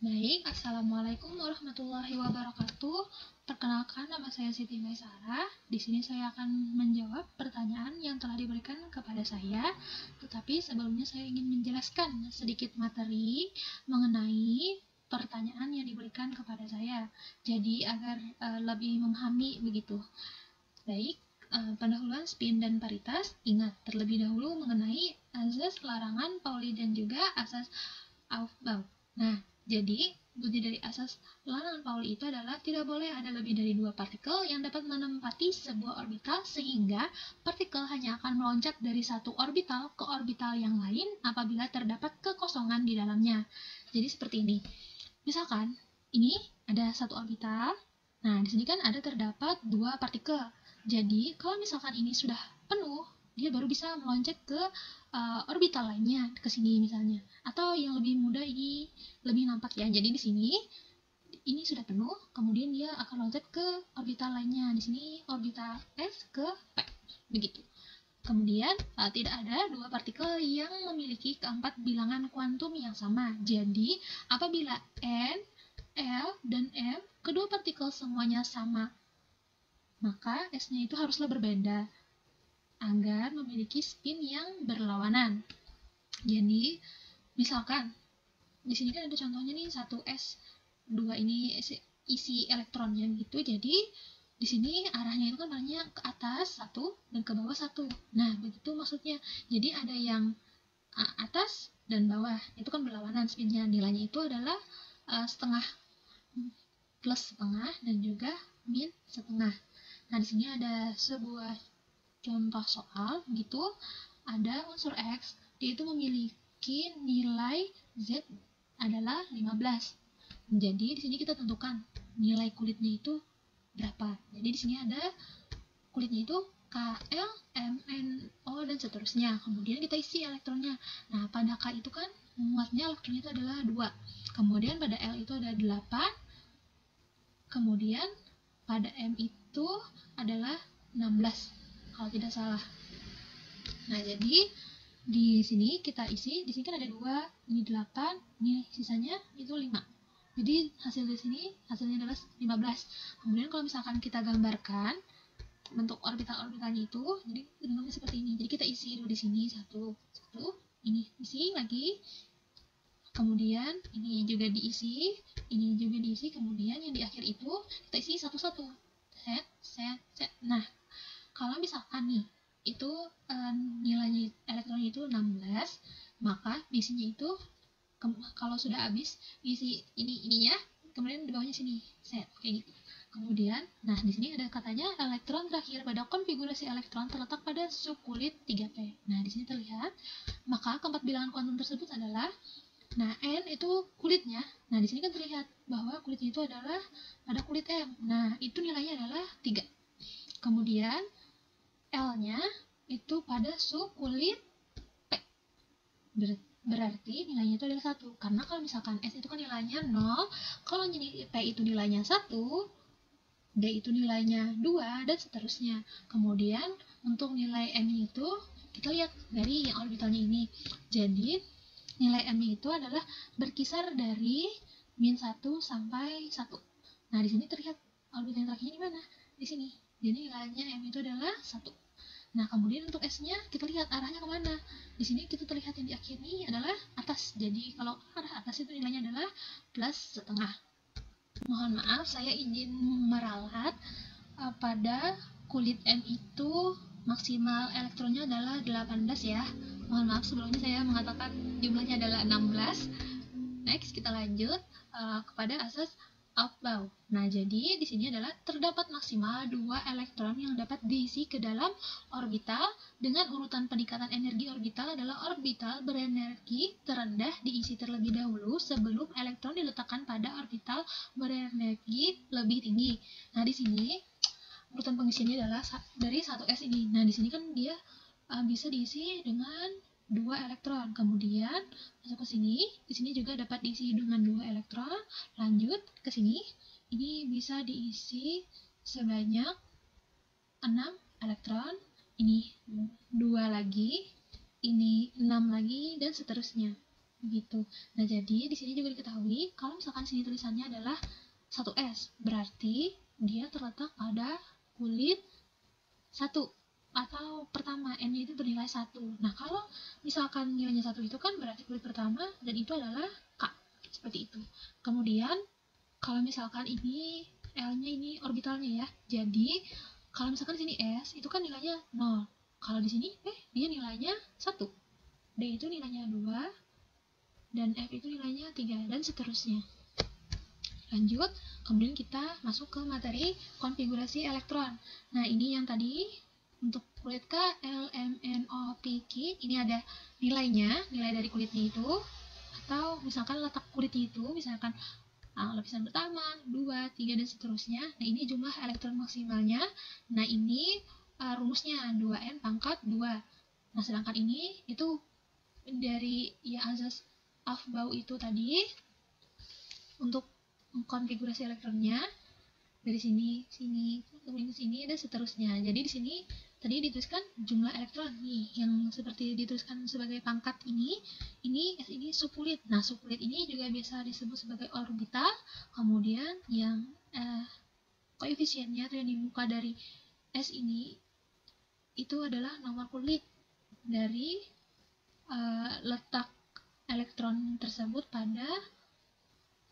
Baik, Assalamualaikum warahmatullahi wabarakatuh. Perkenalkan, nama saya Siti Maisarah. Di sini saya akan menjawab pertanyaan yang telah diberikan kepada saya. Tetapi sebelumnya saya ingin menjelaskan sedikit materi mengenai pertanyaan yang diberikan kepada saya. Jadi agar lebih memahami begitu. Baik, pendahuluan spin dan paritas. Ingat terlebih dahulu mengenai azas larangan Pauli dan juga asas Aufbau. Nah, jadi bunyi dari asas larangan Pauli itu adalah tidak boleh ada lebih dari dua partikel yang dapat menempati sebuah orbital sehingga partikel hanya akan meloncat dari satu orbital ke orbital yang lain apabila terdapat kekosongan di dalamnya. Jadi seperti ini. Misalkan ini ada satu orbital. Nah, di sini kan ada terdapat dua partikel. Jadi, kalau misalkan ini sudah penuh, dia baru bisa meloncat ke orbital lainnya, ke sini misalnya. Atau yang lebih mudah ini lebih nampak ya. Jadi di sini ini sudah penuh, kemudian dia akan loncat ke orbital lainnya. Di sini orbital S ke P. Begitu. Kemudian tidak ada dua partikel yang memiliki keempat bilangan kuantum yang sama. Jadi apabila N, L, dan M kedua partikel semuanya sama, maka S-nya itu haruslah berbeda agar memiliki spin yang berlawanan. Jadi, misalkan di sini kan ada contohnya nih 1s2 ini isi elektronnya gitu. Jadi di sini arahnya itu kan arahnya ke atas satu dan ke bawah satu. Nah, begitu maksudnya. Jadi ada yang atas dan bawah. Itu kan berlawanan spinnya. Nilainya itu adalah setengah plus setengah dan juga min setengah. Nah, di sini ada sebuah contoh soal gitu, ada unsur X, dia itu memiliki nilai Z adalah 15. Jadi di sini kita tentukan nilai kulitnya itu berapa. Jadi di sini ada kulitnya itu Kl, MnO dan seterusnya. Kemudian kita isi elektronnya. Nah, pada K itu kan muatnya elektronnya itu adalah 2. Kemudian pada L itu ada 8. Kemudian pada M itu adalah 16. Kalau tidak salah. Nah, jadi di sini kita isi, di sini kan ada 2, ini 8, ini sisanya itu 5. Jadi hasil di sini hasilnya adalah 15. Kemudian kalau misalkan kita gambarkan bentuk orbital-orbitalnya itu, jadi bentuknya seperti ini. Jadi kita isi dulu di sini satu, ini isi lagi. Kemudian ini juga diisi, ini juga diisi, kemudian yang di akhir itu kita isi satu-satu. Set. Nah, kalau misalkan nih itu nilainya elektronnya itu 16, maka isinya itu kalau sudah habis isi ininya, kemudian di bawahnya sini set kayak gitu. Kemudian, nah di sini ada katanya elektron terakhir pada konfigurasi elektron terletak pada subkulit 3p. Nah di sini terlihat, maka keempat bilangan kuantum tersebut adalah, nah N itu kulitnya. Nah di sini kan terlihat bahwa kulitnya itu adalah pada kulit M. Nah itu nilainya adalah 3. Kemudian L-nya itu pada subkulit P. Berarti nilainya itu adalah 1. Karena kalau misalkan S itu kan nilainya 0, kalau P itu nilainya 1, D itu nilainya 2, dan seterusnya. Kemudian untuk nilai M itu kita lihat dari yang orbitalnya ini. Jadi nilai M itu adalah berkisar dari min 1 sampai 1. Nah, di sini terlihat orbital yang terakhirnya di mana? Di sini. Jadi nilainya M itu adalah 1. Nah, kemudian untuk S-nya kita lihat arahnya kemana. Di sini kita terlihat yang di akhir ini adalah atas. Jadi kalau arah atas itu nilainya adalah plus setengah. Mohon maaf, saya izin meralat pada kulit M itu maksimal elektronnya adalah 18 ya. Mohon maaf sebelumnya saya mengatakan jumlahnya adalah 16. Next kita lanjut kepada asas Aufbau. Nah, jadi di sini adalah terdapat maksimal 2 elektron yang dapat diisi ke dalam orbital dengan urutan peningkatan energi orbital adalah orbital berenergi terendah diisi terlebih dahulu sebelum elektron diletakkan pada orbital berenergi lebih tinggi. Nah, di sini urutan pengisiannya adalah dari 1s ini. Nah, di sini kan dia bisa diisi dengan 2 elektron. Kemudian masuk ke sini, di sini juga dapat diisi dengan 2 elektron. Lanjut ke sini, ini bisa diisi sebanyak 6 elektron. Ini 2 lagi, ini 6 lagi, dan seterusnya. begitu. Nah, jadi di sini juga diketahui kalau misalkan sini tulisannya adalah 1S, berarti dia terletak pada kulit 1 atau pertama, N-nya itu bernilai 1. Nah, kalau misalkan nilainya 1 itu kan berarti kulit pertama dan itu adalah K, seperti itu. Kemudian kalau misalkan ini L-nya ini orbitalnya ya. Jadi kalau misalkan sini S itu kan nilainya 0. Kalau di sini dia nilainya 1. D itu nilainya 2 dan F itu nilainya 3 dan seterusnya. Lanjut, kemudian kita masuk ke materi konfigurasi elektron. Nah, ini yang tadi untuk kulit K, L, M, N, O, P, Q, ini ada nilainya, nilai dari kulitnya itu, atau misalkan letak kulitnya itu, misalkan lapisan pertama, 2, 3, dan seterusnya. Nah, ini jumlah elektron maksimalnya. Nah, ini rumusnya 2N pangkat 2. Nah, sedangkan ini itu dari ya azas Aufbau itu tadi untuk konfigurasi elektronnya dari sini, kemudian ke sini dan seterusnya. Jadi di sini tadi dituliskan jumlah elektron nih yang seperti dituliskan sebagai pangkat ini S ini subkulit. Nah, subkulit ini juga biasa disebut sebagai orbital. Kemudian yang koefisiennya atau yang di muka dari S ini itu adalah nomor kulit dari letak elektron tersebut pada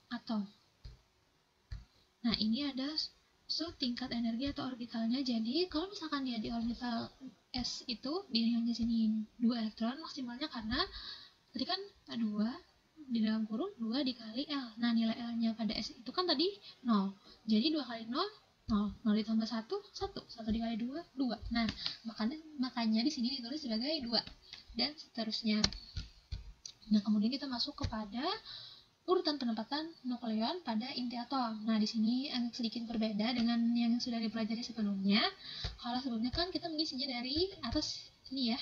atom. Nah, ini ada tingkat energi atau orbitalnya. Jadi, kalau misalkan dia di orbital S itu, dia nilainya sini 2 elektron maksimalnya karena tadi kan 2 di dalam kurung 2 dikali L. Nah, nilai L-nya pada S itu kan tadi 0. Jadi 2 kali 0, 0. 0 ditambah 1, 1. 1 dikali 2, 2. Nah, makanya di sini ditulis sebagai 2. Dan seterusnya. Nah, kemudian kita masuk kepada urutan penempatan nukleon pada inti atom. Nah, di sini agak sedikit berbeda dengan yang sudah dipelajari sebelumnya. Kalau sebelumnya kan kita mengisinya dari atas sini ya.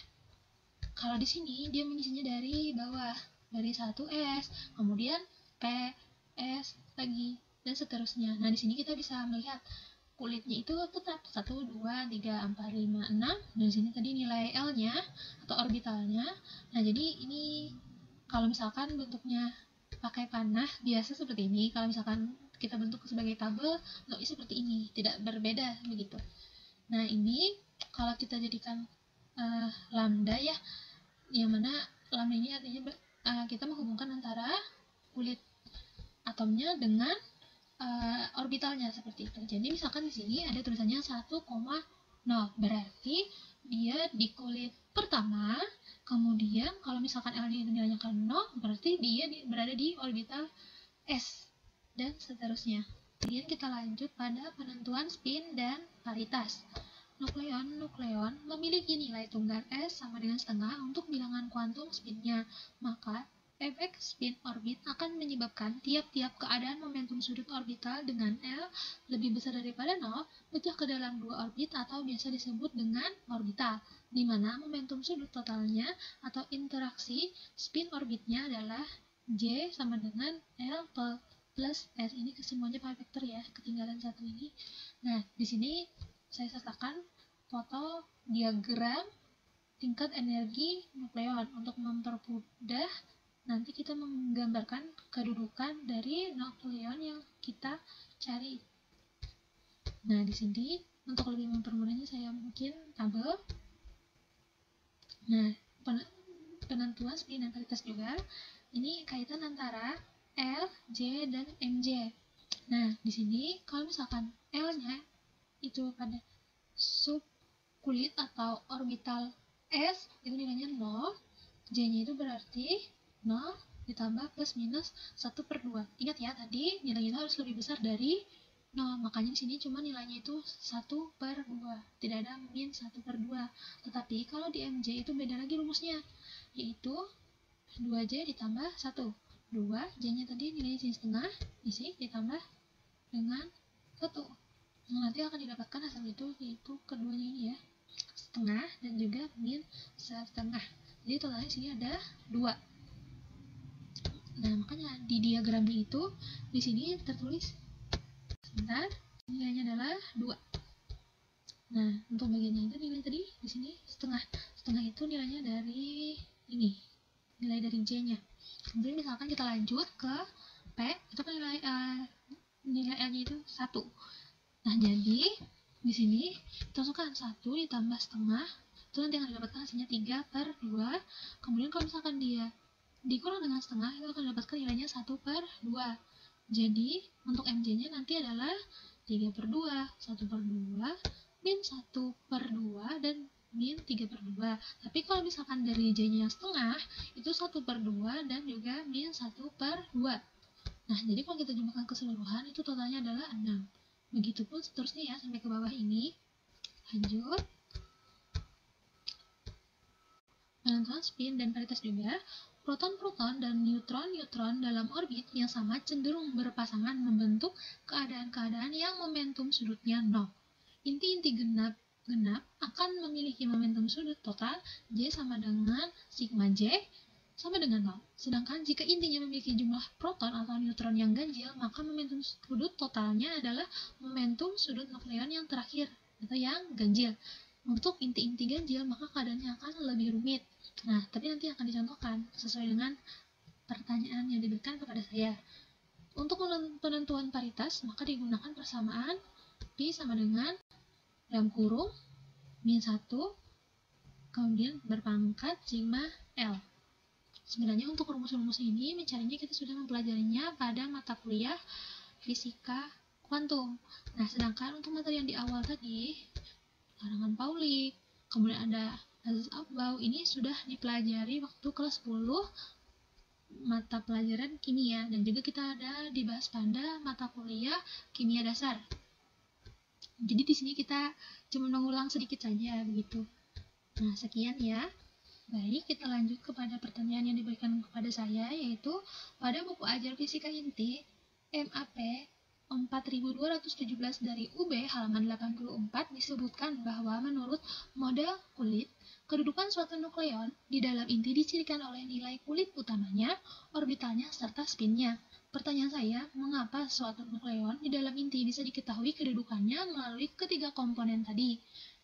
Kalau di sini dia mengisinya dari bawah, dari 1S, kemudian P, S lagi dan seterusnya. Nah, di sini kita bisa melihat kulitnya itu tetap 1, 2, 3, 4, 5, 6. Dan di sini tadi nilai L-nya atau orbitalnya. Nah, jadi ini kalau misalkan bentuknya pakai panah biasa seperti ini, kalau misalkan kita bentuk sebagai tabel, bentuknya seperti ini, tidak berbeda begitu. Nah, ini kalau kita jadikan lambda ya, yang mana lambda ini artinya kita menghubungkan antara kulit atomnya dengan orbitalnya seperti itu. Jadi misalkan di sini ada tulisannya 1,0, berarti dia di kulit pertama. Kemudian kalau misalkan L nilainya kan 0, berarti dia berada di orbital S dan seterusnya. Kemudian kita lanjut pada penentuan spin dan paritas. Nukleon memiliki nilai tunggal S sama dengan setengah untuk bilangan kuantum spinnya. Maka efek spin orbit akan menyebabkan tiap-tiap keadaan momentum sudut orbital dengan L lebih besar daripada 0 pecah ke dalam dua orbit atau biasa disebut dengan orbital, di mana momentum sudut totalnya atau interaksi spin orbitnya adalah J sama dengan L plus S. Ini kesemuanya pakai vektor ya, ketinggalan satu ini. Nah, di sini saya sertakan foto diagram tingkat energi nukleon untuk mempermudah nanti kita menggambarkan kedudukan dari nukleon yang kita cari. Nah, di sini untuk lebih mempermudahnya saya bikin tabel. Nah, penentuan spin dan paritas juga. Ini kaitan antara L, J, dan Mj. Nah, di sini kalau misalkan L-nya itu pada subkulit atau orbital S, itu nilainya 0. J-nya itu berarti 0 ditambah plus minus 1/2. Ingat ya, tadi nilainya itu harus lebih besar dari 0. Makanya di sini cuma nilainya itu 1/2. Tidak ada min 1/2. Tetapi kalau di MJ itu beda lagi rumusnya, yaitu 2J ditambah 1. 2, J-nya tadi nilainya sini setengah, isi ditambah dengan 1. Nah, nanti akan didapatkan hasil itu, yaitu keduanya ini ya, setengah dan juga min setengah. Jadi totalnya sini ada 2. Nah, makanya di diagramnya itu di sini tertulis sebentar, nilainya adalah 2. Nah, untuk bagiannya itu nilai tadi di sini setengah. Setengah itu nilainya dari ini, nilai dari J-nya. Kemudian misalkan kita lanjut ke P, itu kan nilai A-nya itu 1. Nah, jadi di sini kita masukkan 1 ditambah setengah, itu nanti akan didapatkan hasilnya 3/2. Kemudian kalau misalkan dia dikurang dengan setengah, itu akan didapatkan nilainya 1/2. Jadi untuk MJ-nya nanti adalah 3/2, 1/2, min 1/2, dan min 3/2. Tapi kalau misalkan dari J-nya yang setengah, itu 1/2 dan juga min 1/2. Nah, jadi kalau kita jumlahkan keseluruhan, itu totalnya adalah 6. Begitupun seterusnya ya, sampai ke bawah ini. Lanjut. Penentuan spin dan paritas juga. Proton-proton dan neutron-neutron dalam orbit yang sama cenderung berpasangan membentuk keadaan-keadaan yang momentum sudutnya 0. Inti-inti genap akan memiliki momentum sudut total J sama dengan sigma J sama dengan 0. Sedangkan jika intinya memiliki jumlah proton atau neutron yang ganjil, maka momentum sudut totalnya adalah momentum sudut nukleon yang terakhir atau yang ganjil. Untuk inti-inti ganjil, maka keadaannya akan lebih rumit. Nah, tapi nanti akan dicontohkan sesuai dengan pertanyaan yang diberikan kepada saya. Untuk penentuan paritas, maka digunakan persamaan Pi sama dengan dalam kurung min 1, kemudian berpangkat sigma L. Sebenarnya untuk rumus-rumus ini mencarinya kita sudah mempelajarinya pada mata kuliah fisika kuantum. Nah, sedangkan untuk materi yang di awal tadi, larangan Pauling, kemudian ada azas Aufbau, ini sudah dipelajari waktu kelas 10 mata pelajaran kimia, dan juga kita ada dibahas pada mata kuliah kimia dasar. Jadi di sini kita cuma mengulang sedikit saja begitu. Nah, sekian ya. Baik, kita lanjut kepada pertanyaan yang diberikan kepada saya, yaitu pada buku ajar fisika inti MAP 4217 dari UB halaman 84 disebutkan bahwa menurut model kulit, kedudukan suatu nukleon di dalam inti dicirikan oleh nilai kulit utamanya, orbitalnya, serta spinnya. Pertanyaan saya, mengapa suatu nukleon di dalam inti bisa diketahui kedudukannya melalui ketiga komponen tadi?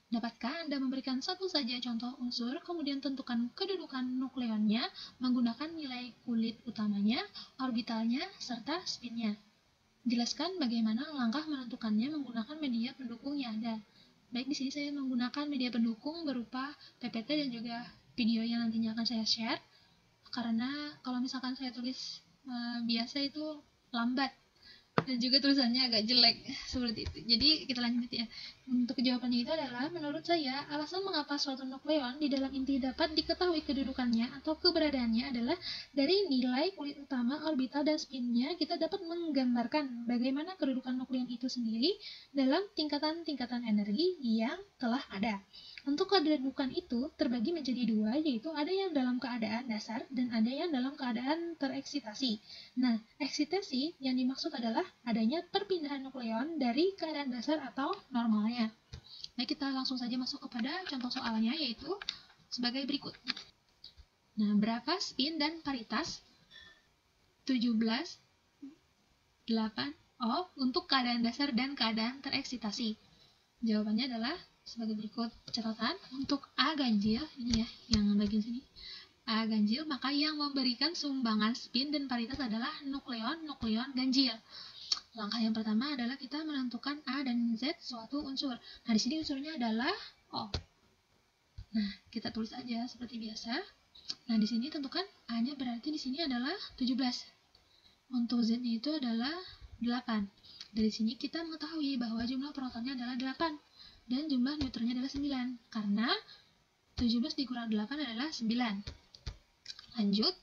Dapatkah Anda memberikan satu saja contoh unsur, kemudian tentukan kedudukan nukleonnya menggunakan nilai kulit utamanya, orbitalnya, serta spinnya? Jelaskan bagaimana langkah menentukannya menggunakan media pendukung yang ada. Baik, di sini saya menggunakan media pendukung berupa PPT dan juga video yang nantinya akan saya share. Karena kalau misalkan saya tulis biasa itu lambat dan juga tulisannya agak jelek seperti itu. Jadi kita lanjut ya. Untuk jawabannya itu adalah, menurut saya alasan mengapa suatu nukleon di dalam inti dapat diketahui kedudukannya atau keberadaannya adalah dari nilai kulit utama, orbital, dan spinnya kita dapat menggambarkan bagaimana kedudukan nukleon itu sendiri dalam tingkatan-tingkatan energi yang telah ada. Untuk kedudukan itu terbagi menjadi dua, yaitu ada yang dalam keadaan dasar dan ada yang dalam keadaan tereksitasi. Nah, eksitasi yang dimaksud adalah adanya perpindahan nukleon dari keadaan dasar atau normalnya. Baik, kita langsung saja masuk kepada contoh soalnya, yaitu sebagai berikut. Nah, berapa spin dan paritas 17, 8, untuk keadaan dasar dan keadaan tereksitasi? Jawabannya adalah sebagai berikut. Catatan untuk A ganjil, ini ya, yang bagian sini. A ganjil, maka yang memberikan sumbangan spin dan paritas adalah nukleon ganjil. Langkah yang pertama adalah kita menentukan A dan Z suatu unsur. Nah, di sini unsurnya adalah O. Nah, kita tulis aja seperti biasa. Nah, di sini tentukan A-nya berarti di sini adalah 17. Untuk Z-nya itu adalah 8. Dari sini kita mengetahui bahwa jumlah protonnya adalah 8 dan jumlah neutronnya adalah 9. Karena 17 dikurang 8 adalah 9. Lanjut.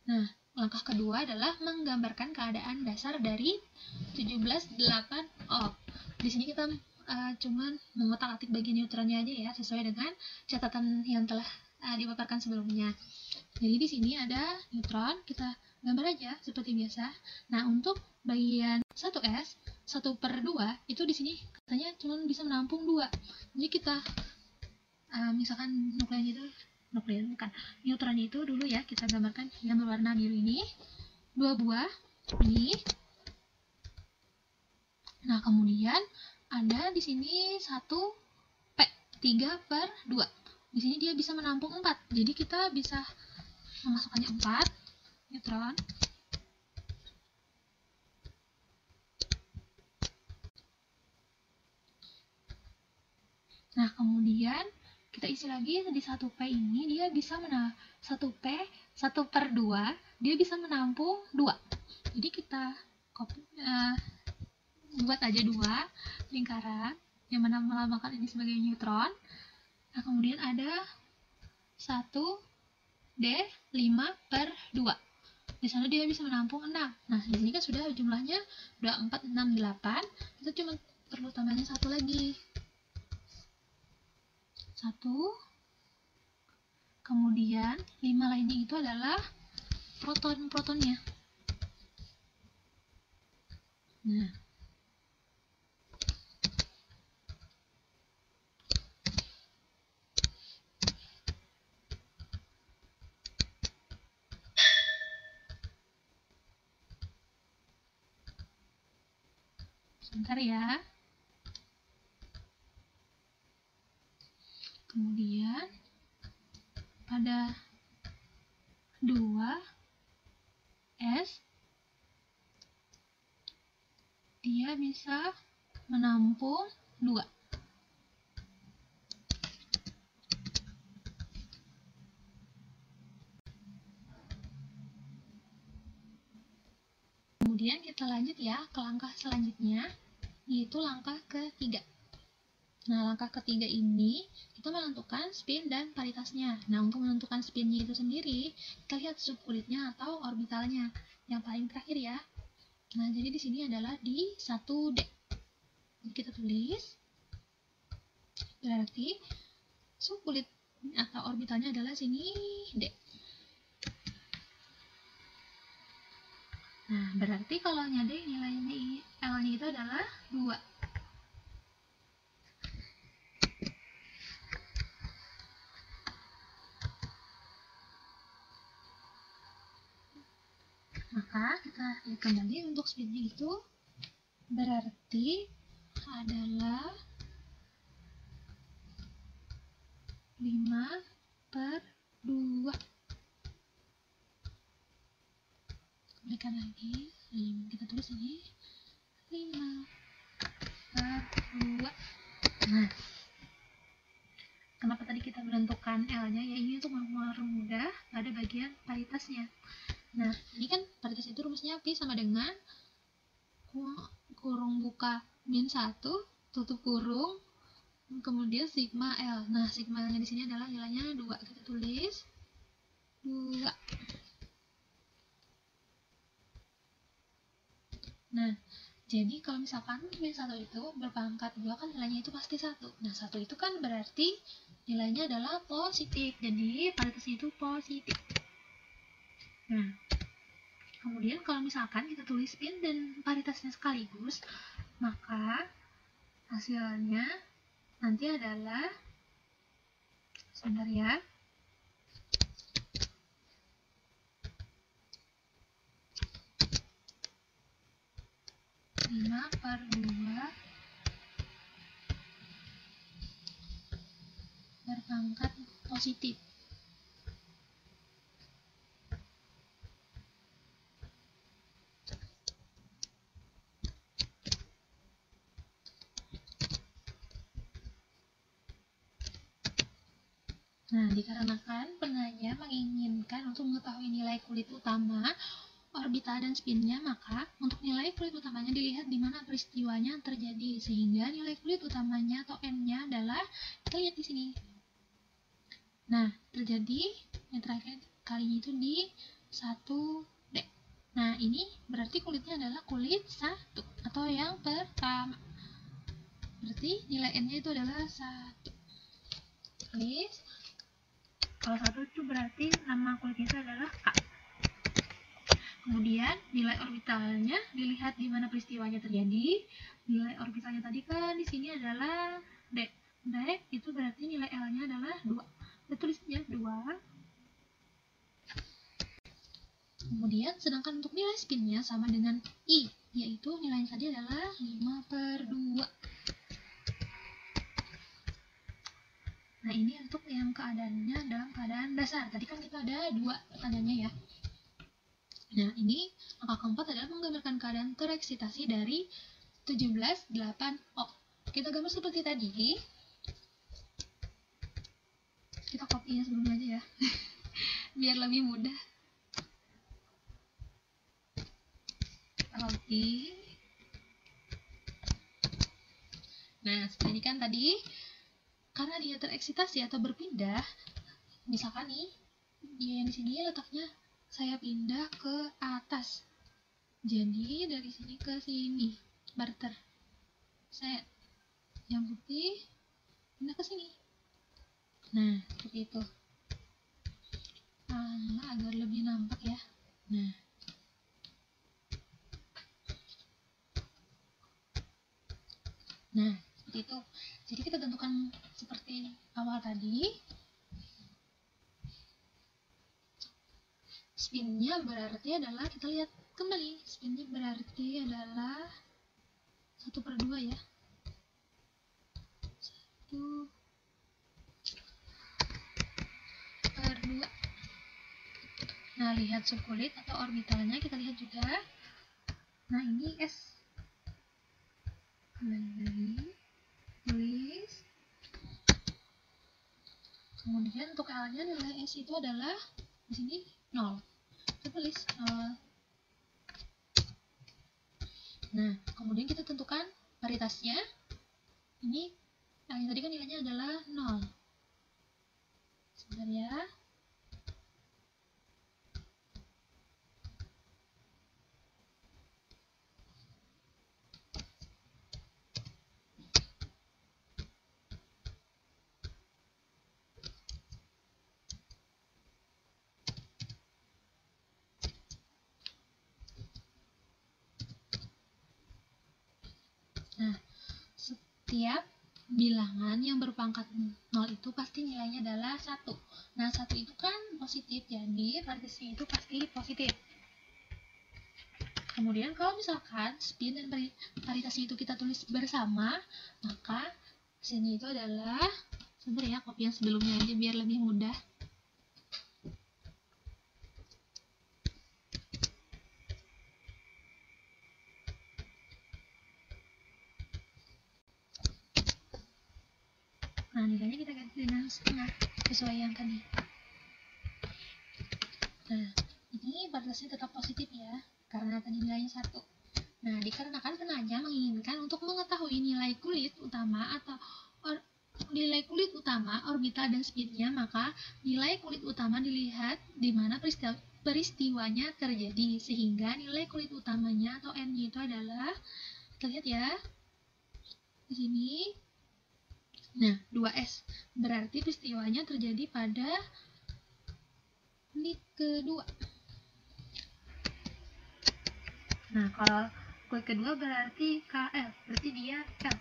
Nah, langkah kedua adalah menggambarkan keadaan dasar dari 17,8 Di sini kita cuman mengotak-atik bagian neutronnya aja ya, sesuai dengan catatan yang telah dipaparkan sebelumnya. Jadi di sini ada neutron, kita gambar aja seperti biasa. Nah, untuk bagian 1s 1/2 itu di sini katanya cuma bisa menampung 2. Jadi kita misalkan neutronnya itu dulu ya, kita gambarkan yang berwarna biru ini 2 buah ini. Nah, kemudian ada di sini 1p 3/2. Di sini dia bisa menampung 4. Jadi kita bisa memasukkannya 4 neutron. Nah, kemudian kita isi lagi di 1P ini, dia bisa 1P 1/2 dia bisa menampung 2. Jadi kita buat aja 2 lingkaran yang mana melambangkan ini sebagai neutron. Nah, kemudian ada 1D 5/2. Di sana dia bisa menampung 6. Nah, di sini kan sudah jumlahnya udah 4, 6, 8. Kita cuma perlu tambahnya 1 lagi. 1. Kemudian 5 lainnya itu adalah proton-protonnya. Nah, sebentar ya. Kemudian pada 2S dia bisa menampung 2. Kemudian kita lanjut ya ke langkah selanjutnya, yaitu langkah ketiga. Nah, langkah ketiga ini kita menentukan spin dan paritasnya. Nah, untuk menentukan spinnya itu sendiri, kita lihat subunitnya atau orbitalnya yang paling terakhir ya. Nah, jadi di sini adalah di 1D. Jadi kita tulis, berarti subunit atau orbitalnya adalah sini D. Nah, berarti kalau D nilainya L-nya itu adalah 2. Maka kita lihat kembali untuk spinnya itu berarti adalah 5/2. Kembalikan lagi, kita tulis ini 5/2. Nah, kenapa tadi kita menentukan L-nya? Ya, ini untuk mempermudah pada bagian paritasnya. Nah, ini kan paritas itu rumusnya Pi sama dengan kurung buka -1 tutup kurung kemudian sigma L. Nah, sigma-nya di sini adalah nilainya 2. Kita tulis 2. Nah, jadi kalau misalkan -1 itu berpangkat 2 kan nilainya itu pasti 1. Nah, 1 itu kan berarti nilainya adalah positif. Jadi paritasnya itu positif. Nah, kemudian kalau misalkan kita tulis spin dan paritasnya sekaligus, maka hasilnya nanti adalah, sebentar ya, lima per 2 berpangkat positif. Nah, dikarenakan penanya menginginkan untuk mengetahui nilai kulit utama, orbital dan spinnya, maka untuk nilai kulit utamanya dilihat di mana peristiwanya terjadi, sehingga nilai kulit utamanya atau N-nya adalah, kita lihat di sini. Nah, terjadi yang terakhir kalinya itu di 1D. Nah, ini berarti kulitnya adalah kulit 1 atau yang pertama. Berarti nilai N-nya itu adalah 1. Tulis. Kalau 1 itu berarti nama kulitnya itu adalah K. Kemudian nilai orbitalnya dilihat di mana peristiwanya terjadi. Nilai orbitalnya tadi kan di sini adalah D. D itu berarti nilai L-nya adalah 2. Kita tulisnya 2. Kemudian sedangkan untuk nilai spinnya sama dengan I, yaitu nilainya tadi adalah 5/2. Nah, ini untuk yang keadaannya dalam keadaan dasar. Tadi kan kita ada 2 pertanyaannya ya. Nah, ini angka keempat adalah menggambarkan keadaan tereksitasi dari 17,8 ohm. Kita gambar seperti tadi. Kita copy yang sebelumnya aja ya. Biar lebih mudah. Copy. Nah, seperti ini kan tadi, karena dia tereksitasi atau berpindah, misalkan nih, dia yang di sini letaknya saya pindah ke atas. Jadi dari sini ke sini, barter. Set. Yang putih pindah ke sini. Nah, seperti itu. Agar lebih nampak ya. Nah, seperti itu. Jadi kita tentukan seperti awal tadi. Spinnya berarti adalah, kita lihat kembali, spinnya berarti adalah 1/2 ya. 1/2. Nah, lihat subkulit atau orbitalnya kita lihat juga. Nah, ini S. Kembali lagi, tulis. Kemudian untuk L-nya nilai S itu adalah di sini 0. Kita tulis 0. Nah, kemudian kita tentukan paritasnya. Ini yang tadi kan nilainya adalah 0. Sebentar ya. Nah, setiap bilangan yang berpangkat 0 itu pasti nilainya adalah 1. Nah, 1 itu kan positif, jadi paritasnya itu pasti positif. Kemudian kalau misalkan spin dan paritasnya itu kita tulis bersama, maka sini itu adalah, sebentar ya, copy yang sebelumnya aja biar lebih mudah. Nah, nilainya kita ganti dengan setengah sesuai yang tadi. Nah, ini paritasnya tetap positif ya, karena tadi nilainya 1. Nah, dikarenakan penanya menginginkan untuk mengetahui nilai kulit utama atau nilai kulit utama, orbital, dan spinnya, maka nilai kulit utama dilihat di mana peristiwanya terjadi, sehingga nilai kulit utamanya atau N-nya itu adalah, kita lihat ya, di sini. Nah, 2S. Berarti peristiwanya terjadi pada menit kedua. Nah, kalau kulit kedua berarti KL, berarti dia L.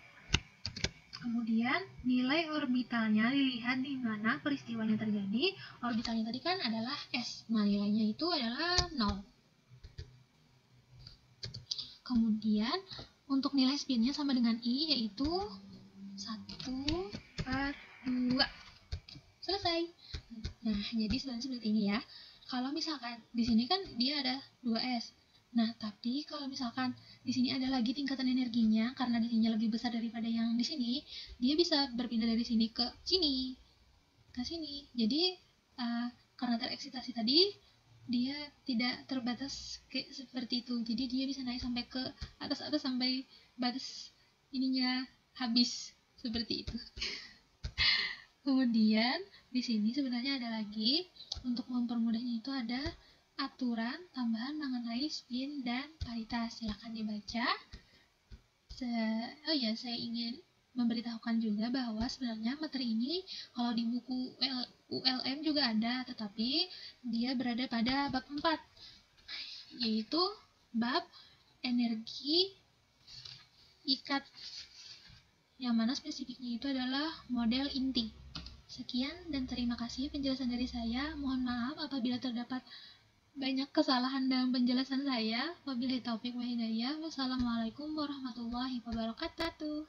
Kemudian nilai orbitalnya dilihat di mana peristiwanya terjadi. Orbitalnya tadi kan adalah S. Nah, nilainya itu adalah 0. Kemudian untuk nilai spinnya sama dengan I, yaitu 1/2. Selesai. Nah, jadi seperti ini ya. Kalau misalkan di sini kan dia ada 2S. Nah, tapi kalau misalkan di sini ada lagi tingkatan energinya, karena di sini lebih besar daripada yang di sini, dia bisa berpindah dari sini ke sini, ke sini. Jadi karena tereksitasi tadi, dia tidak terbatas kayak seperti itu. Jadi dia bisa naik sampai ke atas-atas sampai batas ininya habis, seperti itu. Kemudian di sini sebenarnya ada lagi, untuk mempermudahnya itu ada aturan tambahan mengenai spin dan paritas. Silahkan dibaca. Oh ya, saya ingin memberitahukan juga bahwa sebenarnya materi ini kalau di buku ULM juga ada, tetapi dia berada pada bab 4, yaitu bab energi ikat, yang mana spesifiknya itu adalah model inti. Sekian dan terima kasih penjelasan dari saya. Mohon maaf apabila terdapat banyak kesalahan dalam penjelasan saya. Wabillahi taufiq wa hidayah. Wassalamualaikum warahmatullahi wabarakatuh.